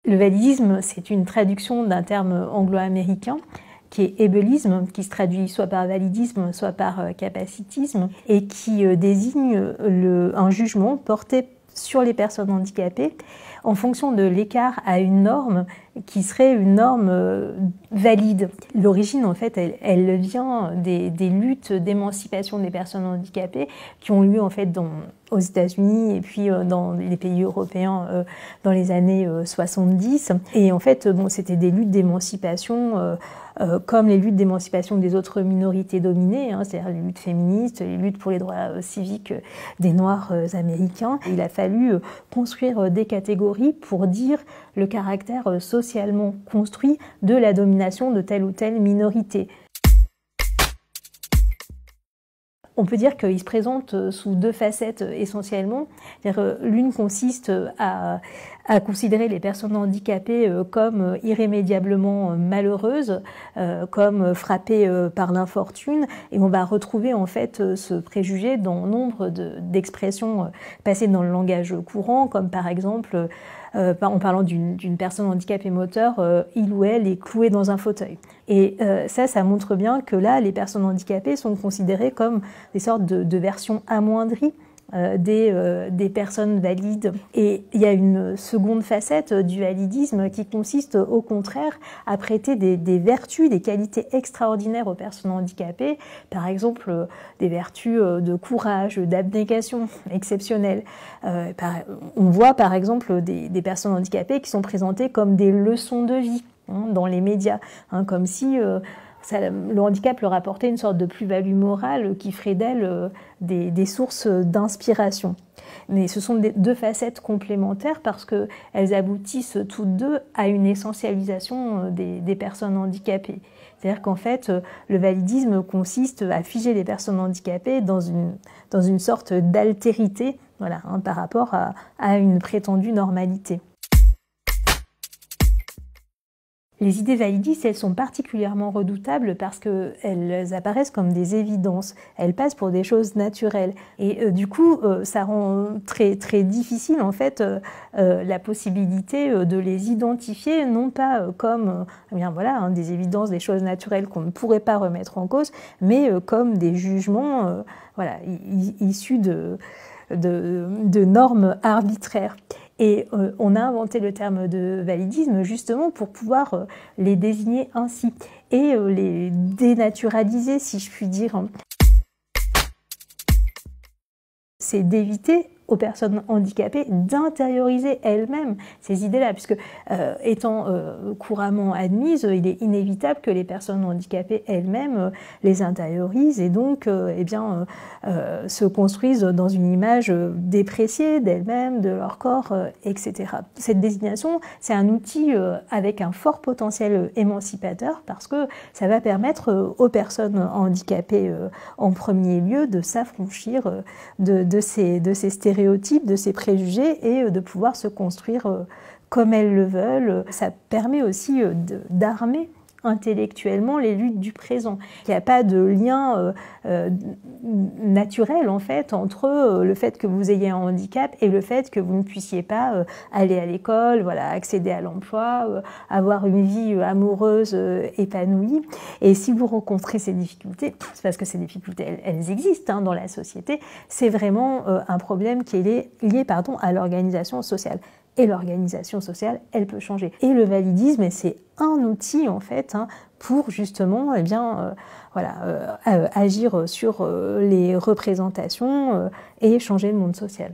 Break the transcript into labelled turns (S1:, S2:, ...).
S1: Le validisme, c'est une traduction d'un terme anglo-américain qui est ableisme, qui se traduit soit par validisme, soit par capacitisme, et qui désigne un jugement porté sur les personnes handicapées en fonction de l'écart à une norme qui serait une norme valide. L'origine, en fait, elle vient des luttes d'émancipation des personnes handicapées qui ont eu, en fait, aux États-Unis et puis dans les pays européens dans les années 70. Et en fait, bon, c'était des luttes d'émancipation comme les luttes d'émancipation des autres minorités dominées, hein, c'est-à-dire les luttes féministes, les luttes pour les droits civiques des Noirs américains. Il a fallu construire des catégories pour dire le caractère socialement construit de la domination de telle ou telle minorité. On peut dire qu'il se présente sous deux facettes essentiellement. L'une consiste à considérer les personnes handicapées comme irrémédiablement malheureuses, comme frappées par l'infortune, et on va retrouver en fait ce préjugé dans nombre d'expressions passées dans le langage courant, comme par exemple en parlant d'une personne handicapée moteur, il ou elle est cloué dans un fauteuil. Et ça montre bien que là, les personnes handicapées sont considérées comme des sortes de versions amoindries des personnes valides. Et il y a une seconde facette du validisme qui consiste au contraire à prêter des vertus, des qualités extraordinaires aux personnes handicapées, par exemple des vertus de courage, d'abnégation exceptionnelles. On voit par exemple des personnes handicapées qui sont présentées comme des leçons de vie dans les médias, comme si le handicap leur apportait une sorte de plus-value morale qui ferait d'elles des sources d'inspiration. Mais ce sont deux facettes complémentaires parce qu'elles aboutissent toutes deux à une essentialisation des personnes handicapées. C'est-à-dire qu'en fait, le validisme consiste à figer les personnes handicapées dans une sorte d'altérité, voilà, par rapport à une prétendue normalité. Les idées validistes, elles sont particulièrement redoutables parce qu'elles apparaissent comme des évidences. Elles passent pour des choses naturelles. Et du coup, ça rend très, très difficile, en fait, la possibilité de les identifier, non pas comme des évidences, des choses naturelles qu'on ne pourrait pas remettre en cause, mais comme des jugements issus de normes arbitraires. Et on a inventé le terme de validisme justement pour pouvoir les désigner ainsi et les dénaturaliser, si je puis dire. C'est d'éviter aux personnes handicapées d'intérioriser elles-mêmes ces idées-là, puisque étant couramment admises, il est inévitable que les personnes handicapées elles-mêmes les intériorisent et donc se construisent dans une image dépréciée d'elles-mêmes, de leur corps, etc. Cette désignation, c'est un outil avec un fort potentiel émancipateur parce que ça va permettre aux personnes handicapées en premier lieu de s'affranchir de ces stéréotypes, de ces préjugés et de pouvoir se construire comme elles le veulent. Ça permet aussi d'armer intellectuellement les luttes du présent. Il n'y a pas de lien naturel en fait entre le fait que vous ayez un handicap et le fait que vous ne puissiez pas aller à l'école, accéder à l'emploi, avoir une vie amoureuse épanouie. Et si vous rencontrez ces difficultés, c'est parce que ces difficultés elles existent dans la société, c'est vraiment un problème qui est lié à l'organisation sociale. Et l'organisation sociale, elle peut changer. Et le validisme, c'est un outil en fait pour justement agir sur les représentations et changer le monde social.